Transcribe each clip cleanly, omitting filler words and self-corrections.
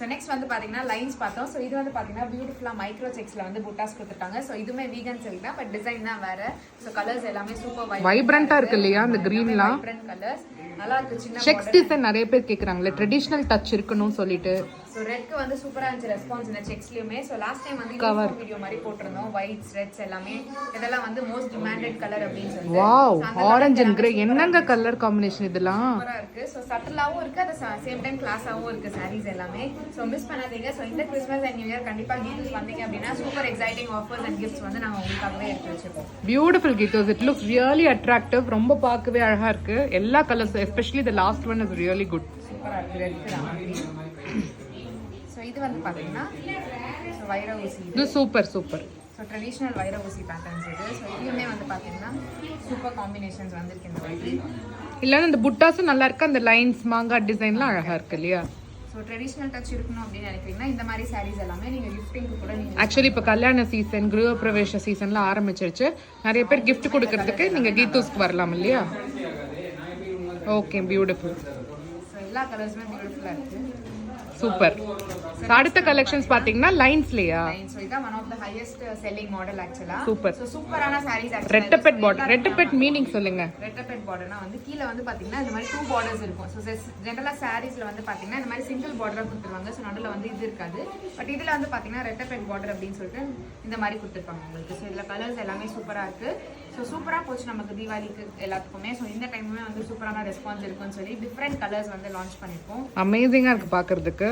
So next வந்து பார்த்தீங்கன்னா lines பார்த்தோம். ஸோ இது வந்து பார்த்தீங்கன்னா பியூட்டிஃபுல்லாக மைக்ரோ செக்ஸில் வந்து புட்டாஸ் கொடுத்துருக்காங்க. ஸோ இதுவுமே வீகன் சில்க் தான், பட் டிசைன் தான் வேறு. ஸோ கலர்ஸ் எல்லாமே சூப்பர் வைப்ரண்ட்டாக இருக்கு இல்லையா அந்த க்ரீன்லாம்? வைப்ரண்ட் கலர்ஸ் நல்லா இருக்கு. சின்ன செக்ஸ் டிசைன் நிறைய பேர் கேட்குறாங்களே, ட்ரெடிஷ்னல் டச் இருக்கணும்னு சொல்லிட்டு. ஸோ ரெட்க்கு வந்து சூப்பராக இருந்துச்சு ரெஸ்பான்ஸ் இந்த செக்ஸ்லையுமே. ஸோ லாஸ்ட் டைம் வந்து யூனிஃபார்ம் வீடியோ மாதிரி போட்டிருந்தோம். ஒயிட்ஸ் ரெட்ஸ் எல்லாமே இதெல்லாம் வந்து மோஸ்ட் டிமாண்டட் கலர் அப்படின்னு சொல்லிட்டு. வாவ், ஆரஞ்சு அண்ட் கிரே என்னங்க கலர் காம்பினேஷன் இதெல்லாம். சூப்பராக இருக்கு. ஸோ சட்டலாகவும் இருக்கு, அது சேம் டைம் கிளாஸாகவும் இருக்கு சாரீஸ் எல்லாமே. ஸோ மிஸ் பண்ணாதீங்க. ஸோ இந்த கிறிஸ்மஸ் அண்ட் நியூ இயர் கண்டிப்பாக கீதூஸ் வந்தீங்க அப்படின்னா super exciting offers and gifts வந்து நாங்கள் உங்களுக்காகவே எடுத்து வச்சிருக்கோம். Beautiful Geethu's, it looks really attractive. ரொம்ப பார்க்கவே அழகா இருக்கு. எல்லா colours, especially the last one is really good. சூப்பராக இருக்கு. ரெட் தான். ஸோ இது வந்து பார்த்தீங்கன்னா ஸோ வைர ஊசி, இது சூப்பர் சூப்பர். ஸோ ட்ரெடிஷ்னல் வைர ஊசி பேட்டர்ன்ஸ் இது. ஸோ இதுவுமே வந்து பார்த்தீங்கன்னா சூப்பர் காம்பினேஷன்ஸ் வந்திருக்கு இந்த மாதிரி. இல்லைன்னா இந்த புட்டாஸும் நல்லா இருக்கு, அந்த லைன்ஸ் மாங்காய் டிசைன்லாம் அழகா இருக்கு இல்லையா? ஸோ ட்ரெடிஷ்னல் டச் இருக்கணும் அப்படின்னு நினைக்கிறீங்கன்னா இந்த மாதிரி சாரீஸ் எல்லாமே நீங்கள் கிஃப்டிங்க்கு கூட நீங்கள் ஆக்சுவலி இப்போ கல்யாண சீசன், கிரக பிரவேச சீசன்லாம் ஆரம்பிச்சிருச்சு. நிறைய பேர் கிஃப்ட் கொடுக்கறதுக்கு நீங்கள் கீதூஸ்க்கு வரலாம் இல்லையா? Okay, beautiful. ஸோ எல்லா கலர்ஸுமே பியூட்டிஃபுல்லாக இருக்குது. சூப்பர். அடுத்த கலெக்ஷன்ஸ் பாத்தீங்கன்னா லைன்ஸ்லயா? ஸோ இதான் one of the highest selling model ஆக்சுவலா. சூப்பர். ஸோ சூப்பரான சாரீஸ். ரெட்டபெட் பார்டர். ரெட்டபெட் மீனிங் சொல்லுங்க. ரெட்டபெட் பார்டர்னா வந்து கீழே வந்து பாத்தீங்கன்னா இந்த மாதிரி 2 பார்டர்ஸ் இருக்கும். ஸோ ஜெனரலா சாரீஸ்ல வந்து பாத்தீங்கன்னா இந்த மாதிரி சிங்கிள் பார்டரா கொடுத்துருவாங்க. ஸோ நடுவில் வந்து இது இருக்காது. பட் இதுல வந்து பாத்தீங்கன்னா ரெட்டபெட் பார்டர் அப்படின்னு சொல்லிட்டு இந்த மாதிரி கொடுத்துருப்பாங்க உங்களுக்கு. ஸோ இதுல கலர்ஸ் எல்லாமே சூப்பரா இருக்கு. ஸோ சூப்பரா போச்சு நமக்கு தீபாவளிக்கு எல்லாத்துக்குமே. ஸோ இந்த டைமுமே வந்து சூப்பரான ரெஸ்பான்ஸ் இருக்குன்னு சொல்லி டிஃப்ரெண்ட் கலர்ஸ் வந்து லான்ச் பண்ணிருக்கோம். அமேசிங்கா இருக்கு பாக்குறதுக்கு.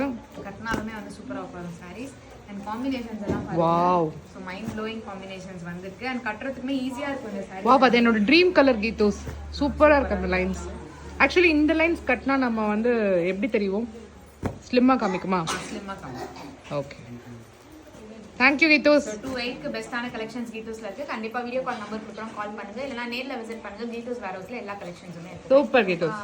கட்டினாலுமே வந்து சூப்பரா வரும் சாரீஸ். அண்ட் காம்பினேஷன்ஸ் எல்லாம் பாருங்க. Wow, so mind blowing combinations வந்திருக்கு. அண்ட் கட்டறதுக்குமே ஈஸியா இருக்கும் இந்த சாரி. வாவ், அது என்னோட ட்ரீம் கலர் கீதூஸ். சூப்பரா இருக்கு அந்த லைன்ஸ். ஆக்சுவலி இந்த லைன்ஸ் கட்டினா நம்ம வந்து எப்படி தெரியும்? ஸ்லிம்மா காமிக்குமா? ஸ்லிம்மா காமிக்கும். Okay, thank you கீதூஸ். 28 க்கு பெஸ்டான கலெக்ஷன்ஸ் கீதூஸ்ல இருக்கு. கண்டிப்பா வீடியோ கால் நம்பர் கொடுக்குறோம், கால் பண்ணுங்க. இல்லனா நேர்ல விசிட் பண்ணுங்க. கீதூஸ் வேர் ஹவுஸ்ல எல்லா கலெக்ஷன்ஸுமே இருக்கு. சூப்பர் கீதூஸ்.